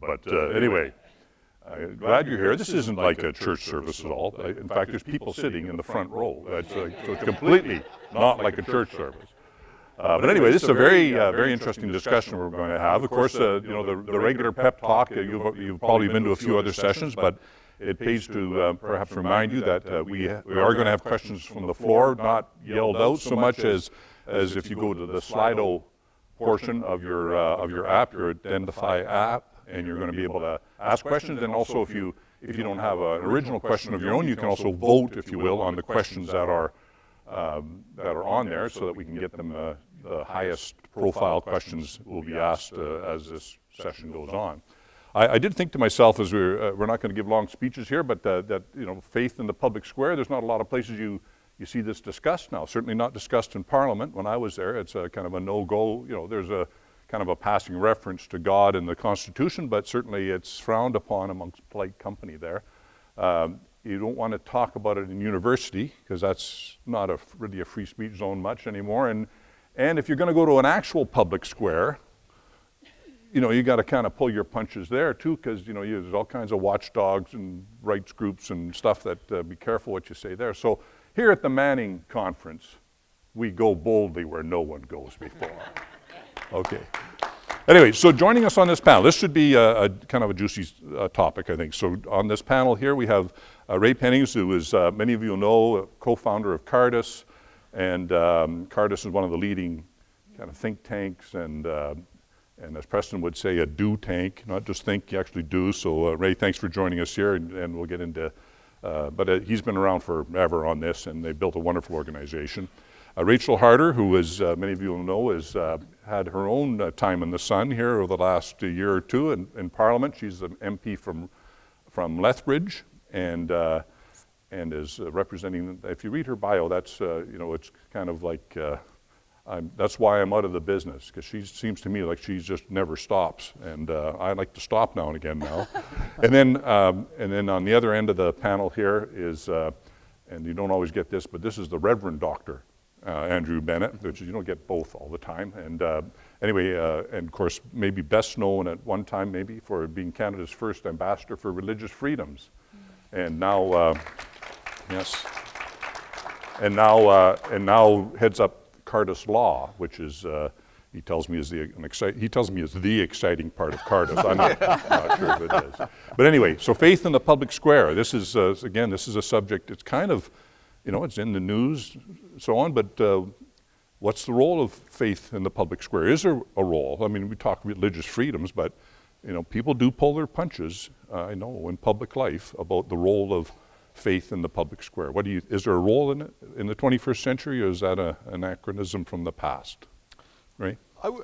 But anyway, glad you're here. This isn't like a church service at all. In fact, there's people sitting in the front row. So it's completely not like a church service. But anyway, this is a very interesting discussion we're going to have. Of course, the regular pep talk, you've probably been to a few other sessions, but it pays to perhaps remind you that we are going to have questions from the floor, not yelled out so much as if you go to the Slido portion of your app, your Identify app, and you're going to be able to ask questions. And also, if you don't have an original question of your own, you can also vote, if you will, on the questions that are on there, so that we can get them the highest profile questions will be asked as this session goes on. I did think to myself, as we're not going to give long speeches here, but that faith in the public square. There's not a lot of places you see this discussed now. Certainly not discussed in Parliament. When I was there, it's a kind of a no-go. There's a kind of a passing reference to God in the Constitution, but certainly it's frowned upon amongst polite company there. You don't want to talk about it in university, because that's not really a free speech zone much anymore. And if you're going to go to an actual public square, you got to kind of pull your punches there too, because there's all kinds of watchdogs and rights groups and stuff that be careful what you say there. So here at the Manning Conference, we go boldly where no one goes before. Okay. Anyway, so joining us on this panel, this should be a kind of a juicy topic, I think. So on this panel here, we have Ray Pennings, who is, many of you know, a co-founder of Cardus, and Cardus is one of the leading kind of think tanks, and as Preston would say, a do tank, not just think, you actually do. So Ray, thanks for joining us here, and we'll get into, but he's been around forever on this, and they built a wonderful organization. Rachel Harder, who, as many of you will know, has had her own time in the sun here over the last year or two in Parliament. She's an MP from Lethbridge, and is representing. If you read her bio, that's it's kind of like that's why I'm out of the business, because she seems to me like she just never stops, and I like to stop now and again now. and then on the other end of the panel here is, and you don't always get this, but this is the Reverend Doctor Andrew Bennett, which you don't get both all the time. And anyway, and of course, maybe best known at one time maybe for being Canada's first ambassador for religious freedoms. And now, yes, and now heads up Cardus Law, which is he tells me is the exciting part of Cardus. I'm not sure if it is. But anyway, so faith in the public square. This is again, this is a subject. It's kind of, it's in the news, so on. But what's the role of faith in the public square? Is there a role? I mean, we talk religious freedoms, but people do pull their punches. I know in public life about the role of faith in the public square. Is there a role in it in the 21st century, or is that an anachronism from the past? Right?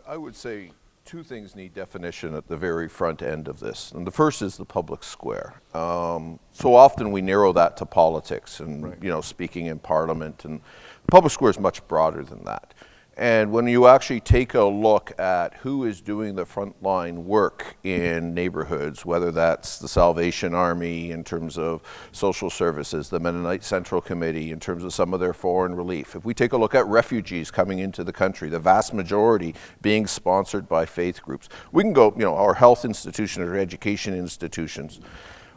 I would say two things need definition at the very front end of this. And the first is the public square. So often we narrow that to politics and, right, speaking in Parliament. And the public square is much broader than that. And when you actually take a look at who is doing the frontline work in neighborhoods, whether that's the Salvation Army in terms of social services, the Mennonite Central Committee in terms of some of their foreign relief. If we take a look at refugees coming into the country, the vast majority being sponsored by faith groups. We can go, our health institutions or education institutions.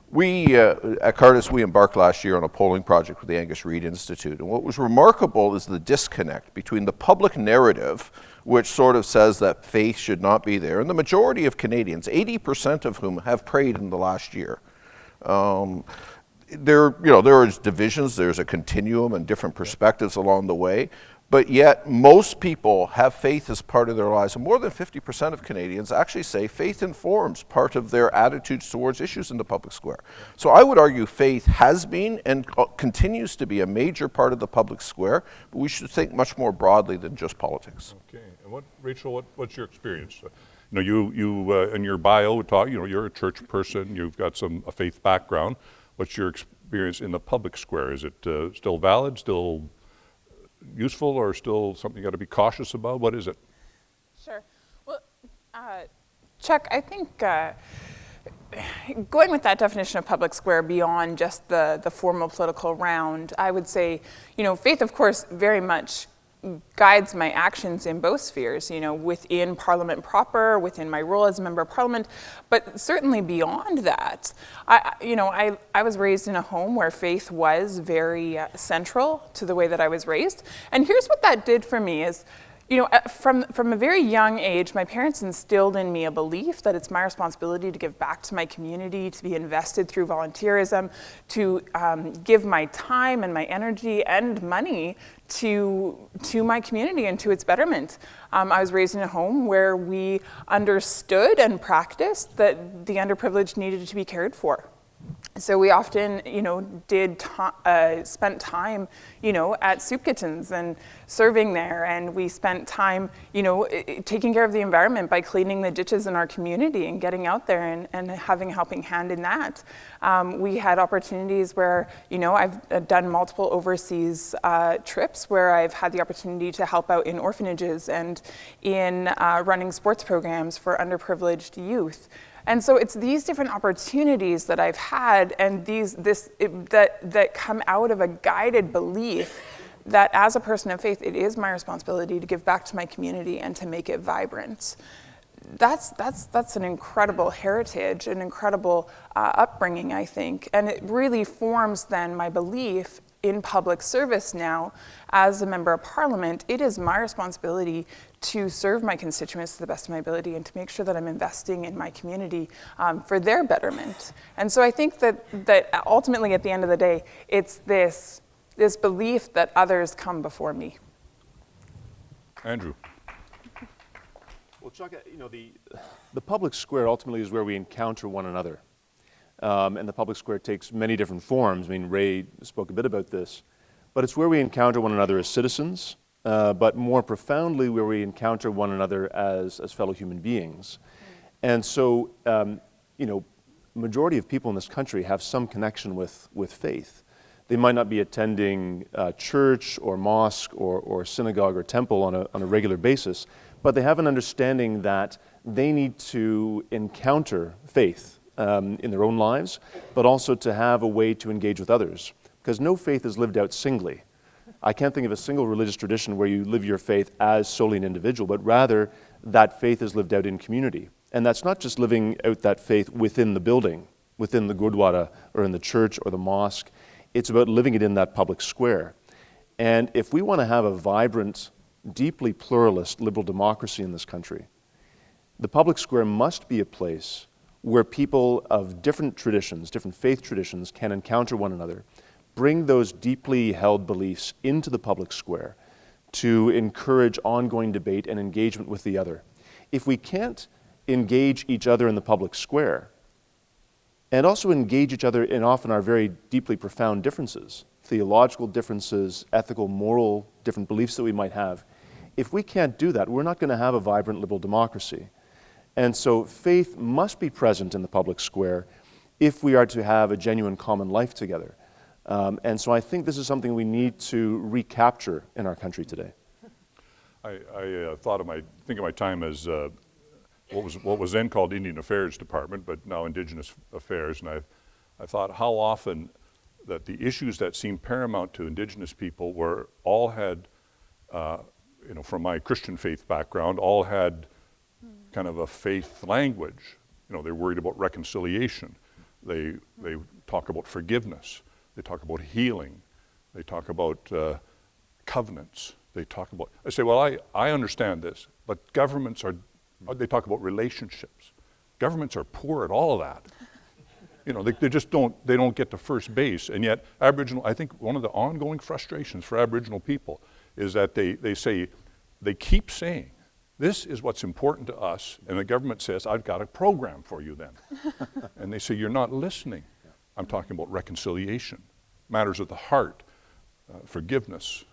We, at Cardus, we embarked last year on a polling project with the Angus Reid Institute. And what was remarkable is the disconnect between the public narrative, which sort of says that faith should not be there, and the majority of Canadians, 80% of whom have prayed in the last year. There is divisions, there's a continuum and different perspectives along the way. But yet, most people have faith as part of their lives. And more than 50% of Canadians actually say faith informs part of their attitudes towards issues in the public square. So I would argue faith has been and continues to be a major part of the public square, but we should think much more broadly than just politics. Okay. And Rachel, what's your experience? You in your bio talk, you're a church person, you've got a faith background. What's your experience in the public square? Is it still valid, still useful, or still something you got to be cautious about? What is it? Sure. Well, Chuck, I think going with that definition of public square beyond just the formal political round, I would say, faith, of course, very much guides my actions in both spheres, within Parliament proper, within my role as a member of Parliament, but certainly beyond that. I was raised in a home where faith was very central to the way that I was raised. And here's what that did for me is, from a very young age, my parents instilled in me a belief that it's my responsibility to give back to my community, to be invested through volunteerism, to give my time and my energy and money to my community and to its betterment. I was raised in a home where we understood and practiced that the underprivileged needed to be cared for. So we often, spent time, at soup kitchens and serving there, and we spent time, taking care of the environment by cleaning the ditches in our community and getting out there and having a helping hand in that. We had opportunities where, I've done multiple overseas trips where I've had the opportunity to help out in orphanages and in running sports programs for underprivileged youth. And so it's these different opportunities that I've had, and that come out of a guided belief that as a person of faith, it is my responsibility to give back to my community and to make it vibrant. That's an incredible heritage, an incredible upbringing, I think, and it really forms then my belief in public service now. As a member of Parliament, it is my responsibility to serve my constituents to the best of my ability and to make sure that I'm investing in my community for their betterment. And so I think that ultimately at the end of the day, it's this belief that others come before me. Andrew. Well, Chuck, the public square ultimately is where we encounter one another. And the public square takes many different forms. I mean, Ray spoke a bit about this. But it's where we encounter one another as citizens, but more profoundly where we encounter one another as fellow human beings. And so, majority of people in this country have some connection with faith. They might not be attending church or mosque or synagogue or temple on a regular basis, but they have an understanding that they need to encounter faith in their own lives, but also to have a way to engage with others. Because no faith is lived out singly. I can't think of a single religious tradition where you live your faith as solely an individual, but rather that faith is lived out in community. And that's not just living out that faith within the building, within the gurdwara or in the church or the mosque. It's about living it in that public square. And if we want to have a vibrant, deeply pluralist liberal democracy in this country, the public square must be a place where people of different traditions, different faith traditions, can encounter one another, bring those deeply held beliefs into the public square to encourage ongoing debate and engagement with the other. If we can't engage each other in the public square, and also engage each other in often our very deeply profound differences, theological differences, ethical, moral, different beliefs that we might have, if we can't do that, we're not going to have a vibrant liberal democracy. And so faith must be present in the public square if we are to have a genuine common life together. And so I think this is something we need to recapture in our country today. I think of my time as what was then called Indian Affairs Department, but now Indigenous Affairs, and I thought how often that the issues that seemed paramount to Indigenous people were all had, from my Christian faith background, all had kind of a faith language. They're worried about reconciliation. They talk about forgiveness. They talk about healing. They talk about covenants. They talk about, I say, well, I understand this, but governments they talk about relationships. Governments are poor at all of that. They just don't get to first base. And yet I think one of the ongoing frustrations for Aboriginal people is that they keep saying, this is what's important to us, and the government says, I've got a program for you then. And they say, you're not listening. I'm talking about reconciliation, matters of the heart, forgiveness,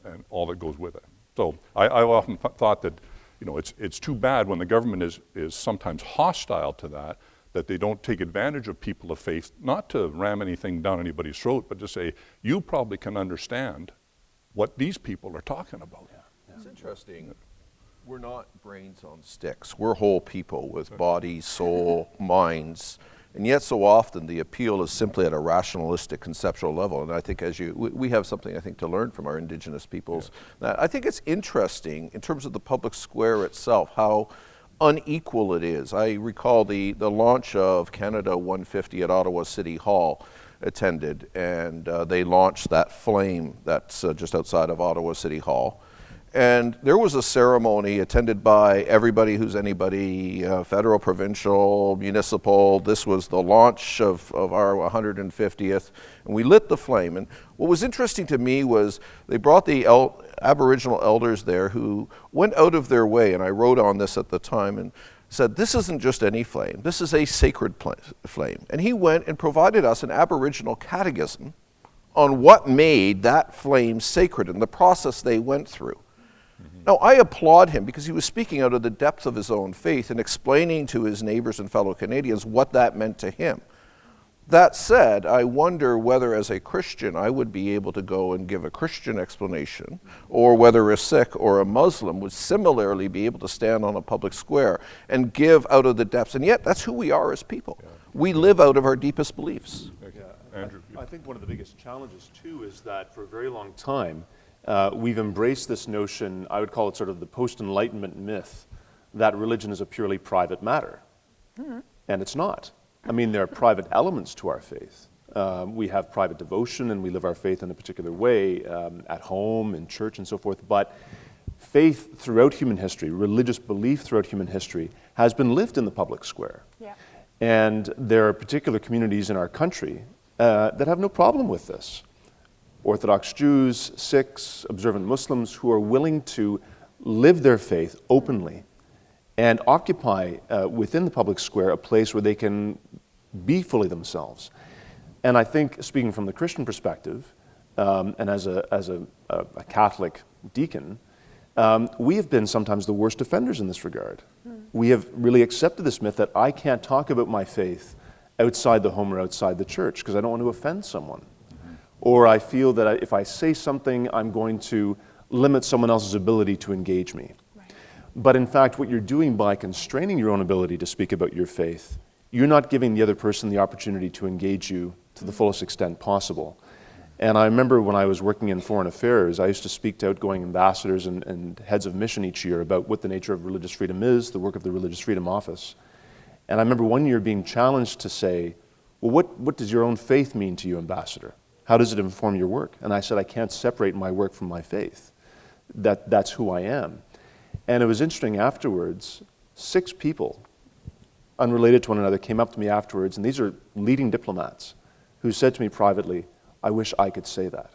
and all that goes with it. So I've often thought that, it's too bad when the government is sometimes hostile to that they don't take advantage of people of faith, not to ram anything down anybody's throat, but to say, you probably can understand what these people are talking about. Yeah. It's interesting. We're not brains on sticks. We're whole people with bodies, soul, minds, And yet so often the appeal is simply at a rationalistic conceptual level. And I think we have something, I think, to learn from our Indigenous peoples. Yeah. I think it's interesting in terms of the public square itself, how unequal it is. I recall the launch of Canada 150 at Ottawa City Hall attended, and they launched that flame that's just outside of Ottawa City Hall. And there was a ceremony attended by everybody who's anybody, federal, provincial, municipal. This was the launch of our 150th, and we lit the flame. And what was interesting to me was they brought the Aboriginal elders there who went out of their way, and I wrote on this at the time, and said, this isn't just any flame, this is a sacred flame. And he went and provided us an Aboriginal catechism on what made that flame sacred and the process they went through. Now, I applaud him because he was speaking out of the depth of his own faith and explaining to his neighbors and fellow Canadians what that meant to him. That said, I wonder whether as a Christian I would be able to go and give a Christian explanation, or whether a Sikh or a Muslim would similarly be able to stand on a public square and give out of the depths. And yet, that's who we are as people. Yeah. We live out of our deepest beliefs. Yeah. Andrew, I think one of the biggest challenges, too, is that for a very long time, we've embraced this notion, I would call it sort of the post-Enlightenment myth, that religion is a purely private matter. Mm-hmm. And it's not. I mean, there are private elements to our faith. We have private devotion and we live our faith in a particular way at home, in church, and so forth. But faith throughout human history, religious belief throughout human history, has been lived in the public square. Yeah. And there are particular communities in our country that have no problem with this. Orthodox Jews, Sikhs, observant Muslims who are willing to live their faith openly and occupy within the public square a place where they can be fully themselves. And I think, speaking from the Christian perspective, and as a Catholic deacon, we have been sometimes the worst offenders in this regard. We have really accepted this myth that I can't talk about my faith outside the home or outside the church because I don't want to offend someone. Or I feel that if I say something, I'm going to limit someone else's ability to engage me. Right. But in fact, what you're doing by constraining your own ability to speak about your faith, you're not giving the other person the opportunity to engage you to the fullest extent possible. And I remember when I was working in foreign affairs, I used to speak to outgoing ambassadors and heads of mission each year about what the nature of religious freedom is, the work of the Religious Freedom Office. And I remember one year being challenged to say, well, what does your own faith mean to you, ambassador? How does it inform your work? And I said, I can't separate my work from my faith. That's who I am. And it was interesting afterwards, 6 people, unrelated to one another, came up to me afterwards, and these are leading diplomats, who said to me privately, I wish I could say that.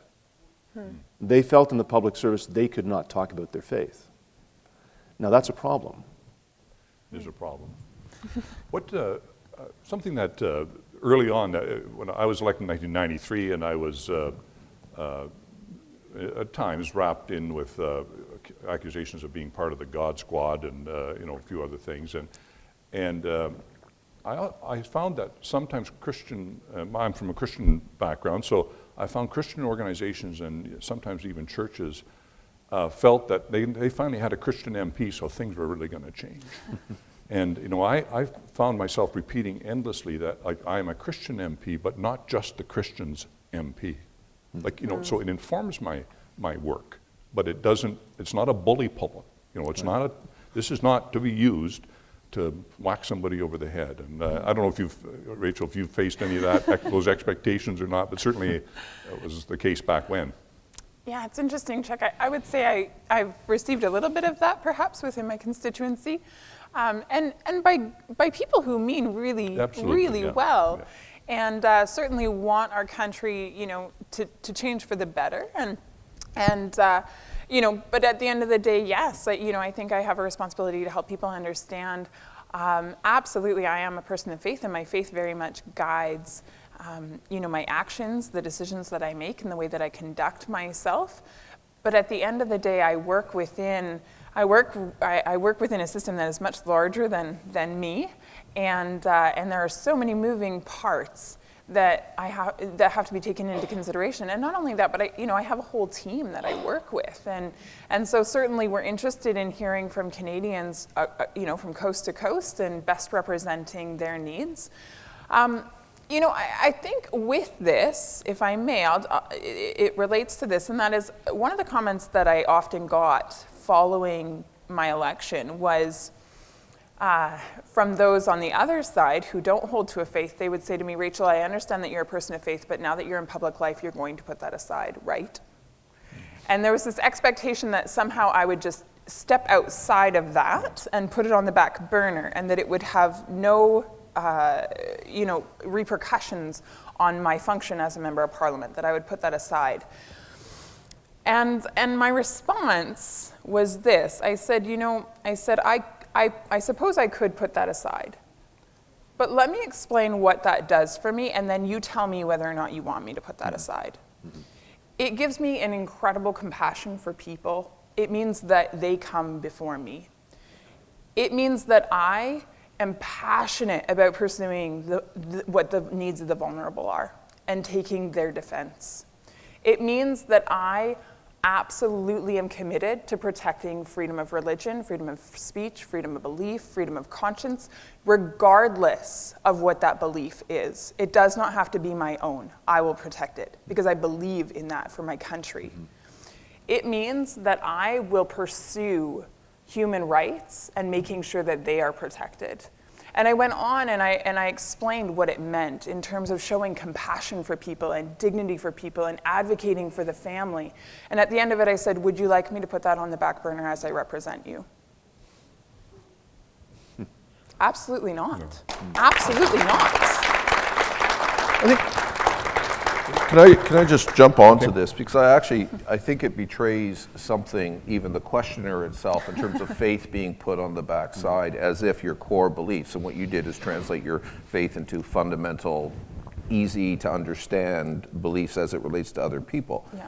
They felt in the public service they could not talk about their faith. Now that's a problem. It is a problem. Something that early on, when I was elected in 1993, and I was at times wrapped in with accusations of being part of the God Squad and a few other things, and I found that sometimes Christian. I'm from a Christian background, so I found Christian organizations and sometimes even churches felt that they finally had a Christian MP, so things were really going to change. And I found myself repeating endlessly that I am a Christian MP, but not just the Christian's MP. So it informs my work, but it doesn't. It's not a bully pulpit. This is not to be used to whack somebody over the head. And I don't know if Rachel, if you've faced any of those expectations or not, but certainly it was the case back when. Yeah, it's interesting, Chuck. I would say I've received a little bit of that perhaps within my constituency. And by people who mean really well, and certainly want our country, to change for the better, but at the end of the day, yes, I think I have a responsibility to help people understand. Absolutely, I am a person of faith, and my faith very much guides, my actions, the decisions that I make, and the way that I conduct myself. But at the end of the day, I work within a system that is much larger than me, and there are so many moving parts that have to be taken into consideration. And not only that, but I have a whole team that I work with, and so certainly we're interested in hearing from Canadians, from coast to coast, and best representing their needs. You know, I think with this, if I may, it relates to this, and that is one of the comments that I often got following my election was from those on the other side who don't hold to a faith. They would say to me, Rachel, I understand that you're a person of faith, but now that you're in public life, you're going to put that aside, right? And there was this expectation that somehow I would just step outside of that and put it on the back burner, and that it would have no repercussions on my function as a member of parliament, that I would put that aside. And my response was this. I said, I suppose I could put that aside. But let me explain what that does for me, and then you tell me whether or not you want me to put that aside. It gives me an incredible compassion for people. It means that they come before me. It means that I am passionate about pursuing what the needs of the vulnerable are and taking their defense. It means that I absolutely am committed to protecting freedom of religion, freedom of speech, freedom of belief, freedom of conscience, regardless of what that belief is. It does not have to be my own. I will protect it because I believe in that for my country. It means that I will pursue human rights and making sure that they are protected. And I went on and I explained what it meant in terms of showing compassion for people and dignity for people and advocating for the family. And at the end of it, I said, would you like me to put that on the back burner as I represent you? Absolutely not. No. Absolutely not. Can I just jump onto this, because I think it betrays something, even the questioner itself, in terms of faith being put on the backside as if your core beliefs, and what you did is translate your faith into fundamental, easy to understand beliefs as it relates to other people. Yeah.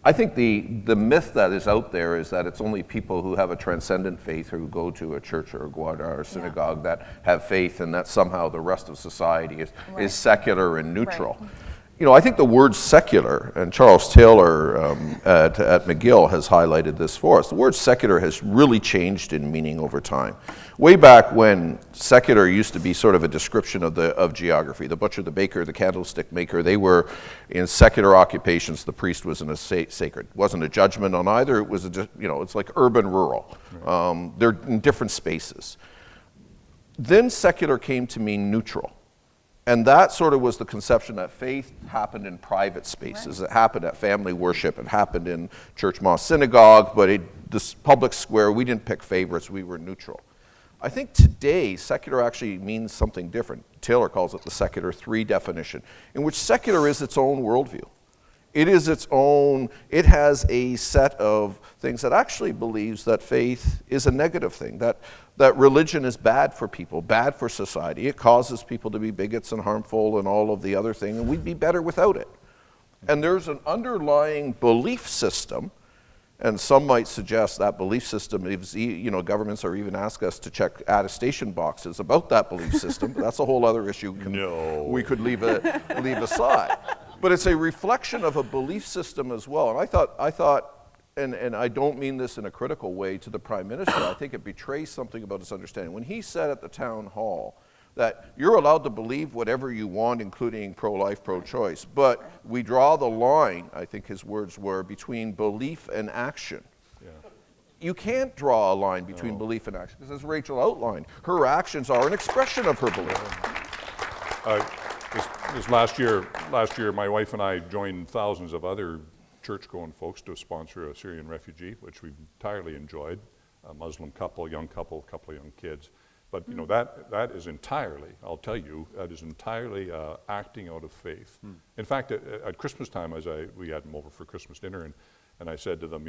I think the myth that is out there is that it's only people who have a transcendent faith or who go to a church or a guada or a synagogue that have faith, and that somehow the rest of society is secular and neutral. Right. You know, I think the word secular, and Charles Taylor at McGill has highlighted this for us, the word secular has really changed in meaning over time. Way back when secular used to be sort of a description of geography, the butcher, the baker, the candlestick maker, they were in secular occupations. The priest was in a sacred. It wasn't a judgment on either. It was, it's like urban, rural. Right. They're in different spaces. Then secular came to mean neutral. And that sort of was the conception that faith happened in private spaces. Right. It happened at family worship. It happened in church, mosque, synagogue. But this public square, we didn't pick favorites. We were neutral. I think today, secular actually means something different. Taylor calls it the secular 3 definition, in which secular is its own worldview. It is its own, it has a set of things that actually believes that faith is a negative thing, that religion is bad for people, bad for society. It causes people to be bigots and harmful and all of the other things, and we'd be better without it. And there's an underlying belief system, and some might suggest that belief system is, governments are even ask us to check attestation boxes about that belief system, but that's a whole other issue we could leave aside. But it's a reflection of a belief system as well. And I thought, and I don't mean this in a critical way to the Prime Minister, I think it betrays something about his understanding. When he said at the town hall that you're allowed to believe whatever you want, including pro-life, pro-choice, but we draw the line, I think his words were, between belief and action. Yeah. You can't draw a line between belief and action, because as Rachel outlined, her actions are an expression of her belief. This last year, my wife and I joined thousands of other church-going folks to sponsor a Syrian refugee, which we've entirely enjoyed. A Muslim couple, a couple of young kids. But that is entirely, I'll tell you, that is entirely acting out of faith. In fact, at Christmas time, we had them over for Christmas dinner, and I said to them,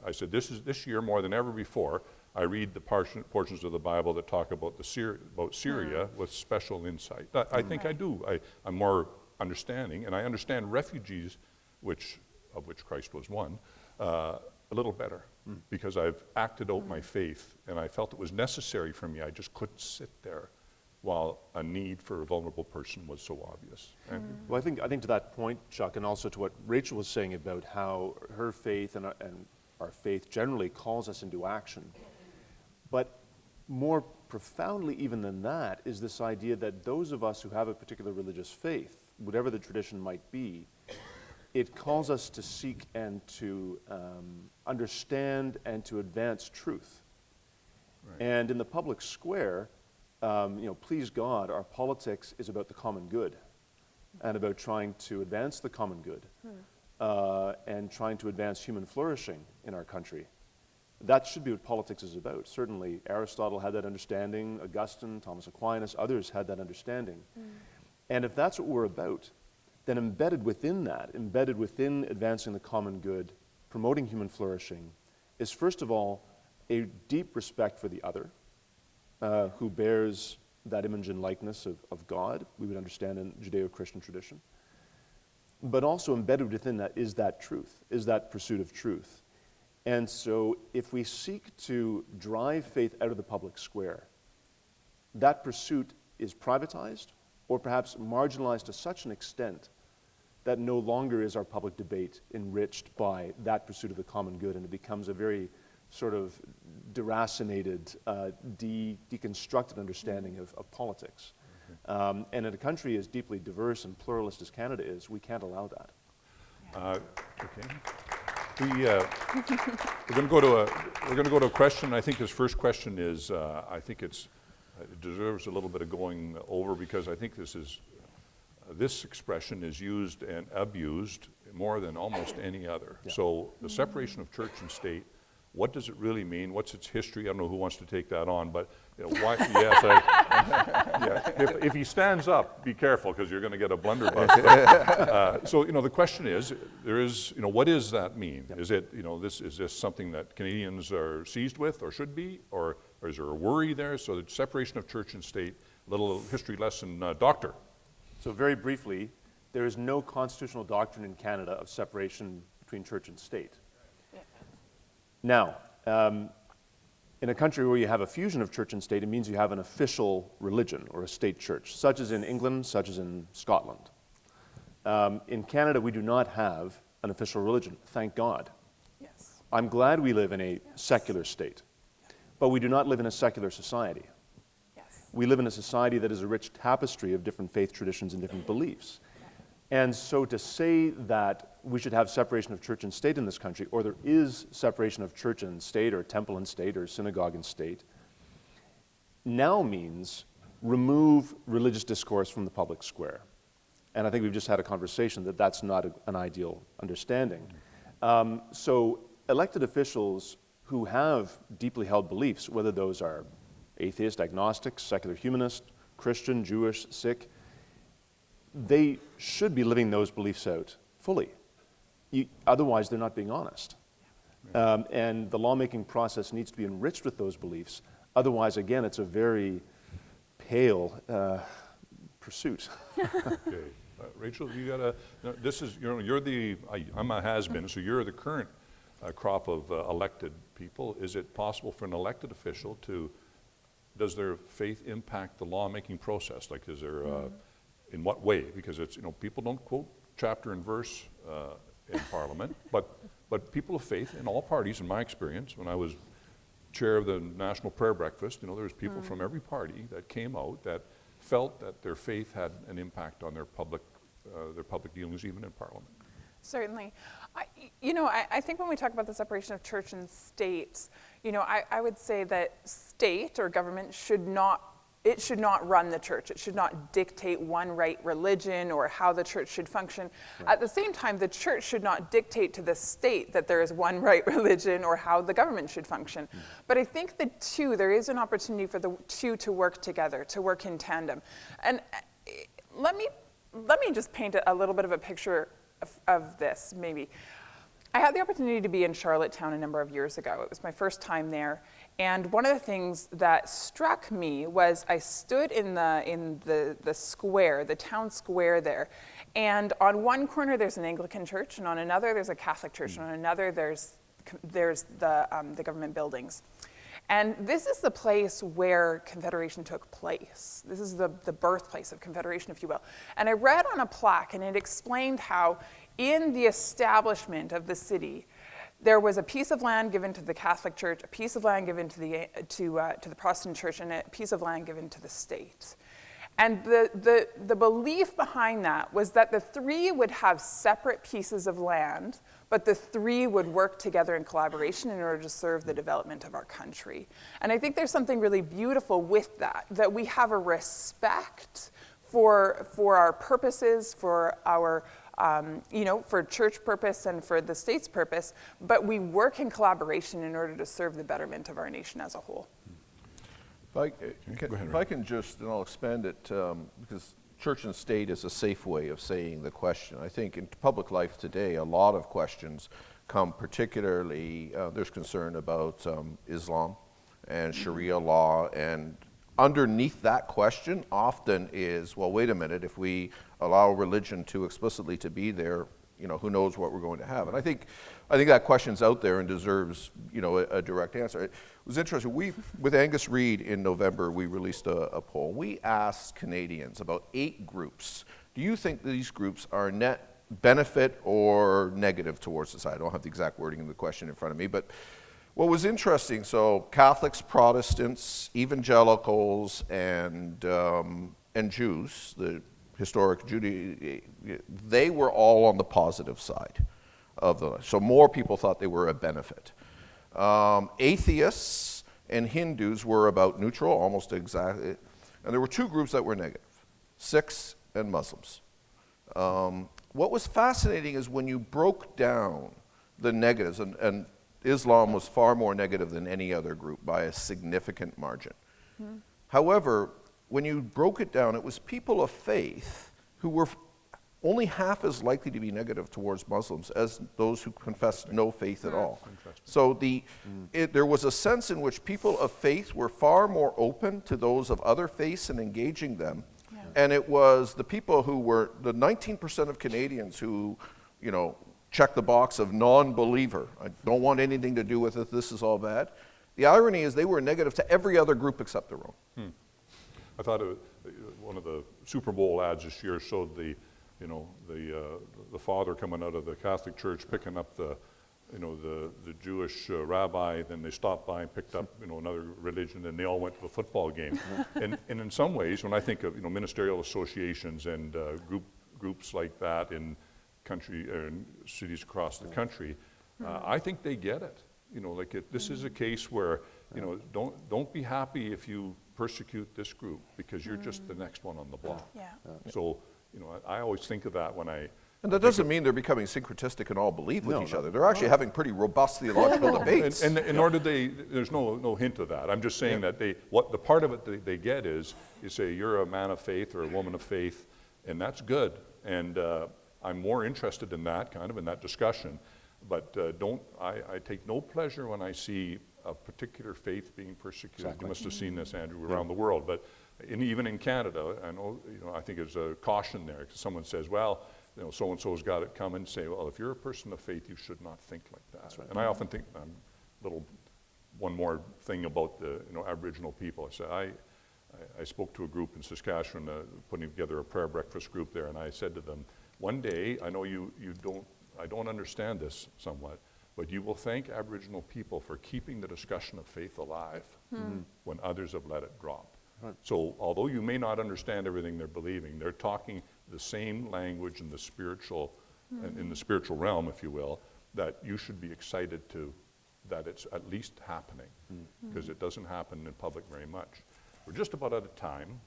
I said, this year more than ever before, I read the portions of the Bible that talk about Syria with special insight. I think I do. I'm more understanding, and I understand refugees, of which Christ was one, a little better, because I've acted out my faith, and I felt it was necessary for me. I just couldn't sit there while a need for a vulnerable person was so obvious. Well, I think to that point, Chuck, and also to what Rachel was saying about how her faith and our faith generally calls us into action. But more profoundly even than that is this idea that those of us who have a particular religious faith, whatever the tradition might be, it calls us to seek and to understand and to advance truth. Right. And in the public square, please God, our politics is about the common good and about trying to advance the common good and trying to advance human flourishing in our country. That should be what politics is about. Certainly, Aristotle had that understanding, Augustine, Thomas Aquinas, others had that understanding. And if that's what we're about, then embedded within that, embedded within advancing the common good, promoting human flourishing, is first of all a deep respect for the other, who bears that image and likeness of God, we would understand in Judeo-Christian tradition. But also embedded within that is that truth, is that pursuit of truth. And so if we seek to drive faith out of the public square, that pursuit is privatized or perhaps marginalized to such an extent that no longer is our public debate enriched by that pursuit of the common good, and it becomes a very sort of deracinated, deconstructed understanding of politics. And in a country as deeply diverse and pluralist as Canada is, we can't allow that. Okay. We're going to go to a question. I think this first question is, I think it deserves a little bit of going over, because I think this expression is used and abused more than almost any other. Yeah. So the separation of church and state, what does it really mean? What's its history? I don't know who wants to take that on, but why? Yes, yeah. If he stands up, be careful, because you're going to get a blunderbuss. So the question is, what does that mean? Yep. Is it is this something that Canadians are seized with or should be, or is there a worry there? So the separation of church and state, little history lesson, doctor. So very briefly, there is no constitutional doctrine in Canada of separation between church and state. Now, in a country where you have a fusion of church and state, it means you have an official religion or a state church, such as in England, such as in Scotland. In Canada, we do not have an official religion, thank God. Yes. I'm glad we live in a secular state, but we do not live in a secular society. Yes. We live in a society that is a rich tapestry of different faith traditions and different beliefs. And so to say that we should have separation of church and state in this country, or there is separation of church and state, or temple and state, or synagogue and state, now means remove religious discourse from the public square. And I think we've just had a conversation that that's not an ideal understanding. So elected officials who have deeply held beliefs, whether those are atheist, agnostic, secular humanist, Christian, Jewish, Sikh, they should be living those beliefs out fully. Otherwise, they're not being honest. And the lawmaking process needs to be enriched with those beliefs. Otherwise, again, it's a very pale pursuit. Okay. Rachel, you got this is, I'm a has-been, so you're the current crop of elected people. Is it possible for an elected official does their faith impact the lawmaking process? Like, is there in what way? Because it's, people don't quote chapter and verse in Parliament, but people of faith in all parties, in my experience, when I was chair of the National Prayer Breakfast, there was people from every party that came out that felt that their faith had an impact on their public dealings, even in Parliament. Certainly. I think when we talk about the separation of church and state, I would say that state or government should not run the church. It should not dictate one right religion or how the church should function. Right. At the same time, the church should not dictate to the state that there is one right religion or how the government should function. But I think there is an opportunity for the two to work together, to work in tandem. And let me just paint a little bit of a picture of this, maybe. I had the opportunity to be in Charlottetown a number of years ago. It was my first time there. And one of the things that struck me was I stood in the square, the town square there. And on one corner there's an Anglican church, and on another there's a Catholic church, and on another there's the government buildings. And this is the place where Confederation took place. This is the birthplace of Confederation, if you will. And I read on a plaque, and it explained how in the establishment of the city, there was a piece of land given to the Catholic Church, a piece of land given to the Protestant Church, and a piece of land given to the state. And the belief behind that was that the three would have separate pieces of land, but the three would work together in collaboration in order to serve the development of our country. And I think there's something really beautiful with that we have a respect for our purposes, for our for church purpose and for the state's purpose, but we work in collaboration in order to serve the betterment of our nation as a whole. If I can just, and I'll expand it, because church and state is a safe way of saying the question. I think in public life today, a lot of questions come particularly, there's concern about Islam and Sharia law, and underneath that question often is, well, wait a minute, if we allow religion to explicitly to be there, who knows what we're going to have. And I think that question's out there and deserves, a direct answer. It was interesting. With Angus Reid in November, we released a poll. We asked Canadians, about 8 groups, do you think these groups are net benefit or negative towards society? I don't have the exact wording of the question in front of me, but what was interesting, so Catholics, Protestants, evangelicals, and Jews, the historic Judaism, they were all on the positive side of the, so more people thought they were a benefit. Atheists and Hindus were about neutral, almost exactly, and there were 2 groups that were negative, Sikhs and Muslims. What was fascinating is when you broke down the negatives, and Islam was far more negative than any other group by a significant margin. Mm-hmm. However, when you broke it down, it was people of faith who were only half as likely to be negative towards Muslims as those who confessed no faith at all. So there was a sense in which people of faith were far more open to those of other faiths and engaging them. Yeah. And it was the people who were, the 19% of Canadians who, check the box of non-believer. I don't want anything to do with it. This is all bad. The irony is they were negative to every other group except their own. I thought one of the Super Bowl ads this year showed the father coming out of the Catholic Church picking up the Jewish rabbi. Then they stopped by and picked up another religion, and they all went to the football game. and in some ways, when I think of ministerial associations and groups like that in country and cities across the country, I think they get it. This is a case where don't be happy if you persecute this group because you're just the next one on the block. Yeah. So I always think of that when I. And that doesn't mean they're becoming syncretistic and all believe with each other. They're actually having pretty robust theological debates. And nor did they. There's no hint of that. I'm just saying that the part of it they get is you say you're a man of faith or a woman of faith, and that's good. And I'm more interested in that in that discussion, but I take no pleasure when I see a particular faith being persecuted. Exactly. You must have seen this, Andrew, around the world, but even in Canada, I know, I think there's a caution there because someone says, well, so-and-so's got it coming, and say, well, if you're a person of faith, you should not think like that. That's right. And I often think, one more thing about the Aboriginal people. I said, I spoke to a group in Saskatchewan, putting together a prayer breakfast group there, and I said to them, one day, I know I don't understand this somewhat, but you will thank Aboriginal people for keeping the discussion of faith alive when others have let it drop. Right. So although you may not understand everything they're believing, they're talking the same language in the spiritual, in the spiritual realm, if you will, that you should be excited that it's at least happening, because it doesn't happen in public very much. We're just about out of time.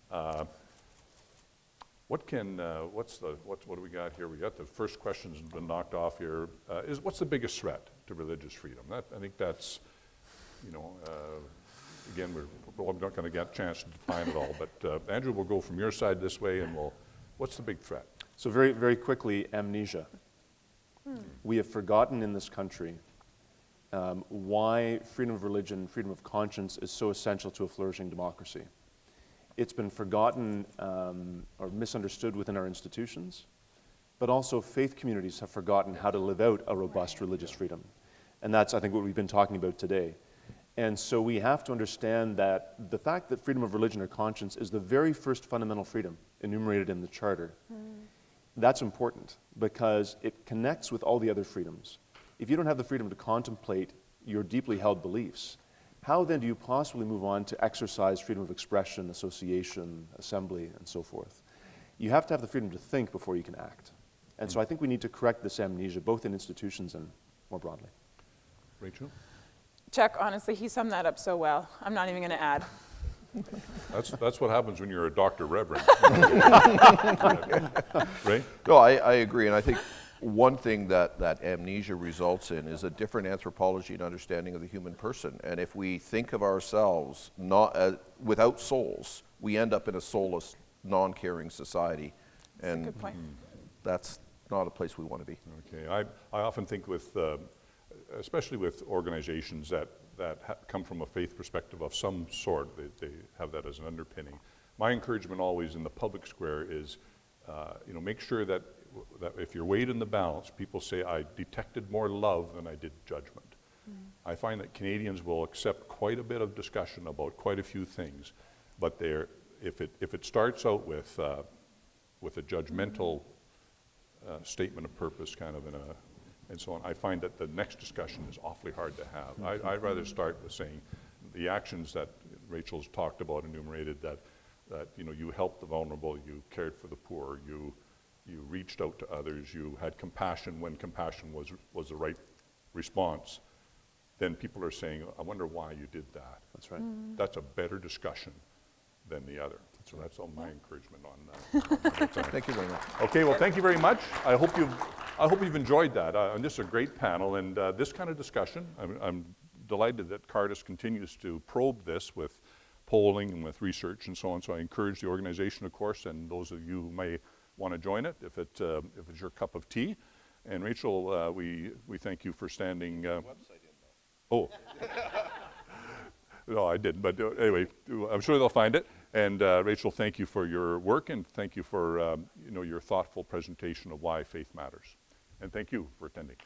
What do we got here? We got the first question's been knocked off here. What's the biggest threat to religious freedom? I think that's, again, we're not going to get a chance to define it all, but Andrew, we'll go from your side this way, and what's the big threat? So very, very quickly, amnesia. We have forgotten in this country why freedom of religion, freedom of conscience is so essential to a flourishing democracy. It's been forgotten or misunderstood within our institutions, but also faith communities have forgotten how to live out a robust religious freedom. And that's, I think, what we've been talking about today. And so we have to understand that the fact that freedom of religion or conscience is the very first fundamental freedom enumerated in the Charter, that's important because it connects with all the other freedoms. if you don't have the freedom to contemplate your deeply held beliefs, how then do you possibly move on to exercise freedom of expression, association, assembly, and so forth? You have to have the freedom to think before you can act. And so I think we need to correct this amnesia, both in institutions and more broadly. Rachel? Chuck, honestly, he summed that up so well. I'm not even going to add. That's what happens when you're a Dr. Reverend. Ray? No, I agree, and I think one thing that amnesia results in is a different anthropology and understanding of the human person. And if we think of ourselves not without souls, we end up in a soulless, non-caring society, and Good point. that's not a place we want to be. Okay, I often think with, especially with organizations that come from a faith perspective of some sort, they have that as an underpinning. My encouragement always in the public square is, make sure that if you're weighed in the balance, people say, I detected more love than I did judgment. I find that Canadians will accept quite a bit of discussion about quite a few things, but if it starts out with a judgmental statement of purpose, kind of and so on, I find that the next discussion is awfully hard to have. I'd rather start with saying the actions that Rachel's talked about, enumerated, that you helped the vulnerable, you cared for the poor, you reached out to others, you had compassion when compassion was the right response. Then people are saying, I wonder why you did that. That's right. That's a better discussion than the other. So that's all my encouragement on that. Thank you very much. Okay, well, thank you very much. I hope you've enjoyed that. And this is a great panel, and this kind of discussion, I'm delighted that Cardis continues to probe this with polling and with research and so on. So I encourage the organization, of course, and those of you who may want to join it if it's your cup of tea. And Rachel, we thank you for standing. Oh. No, I didn't. But anyway, I'm sure they'll find it. And Rachel, thank you for your work, and thank you for your thoughtful presentation of why faith matters. And thank you for attending.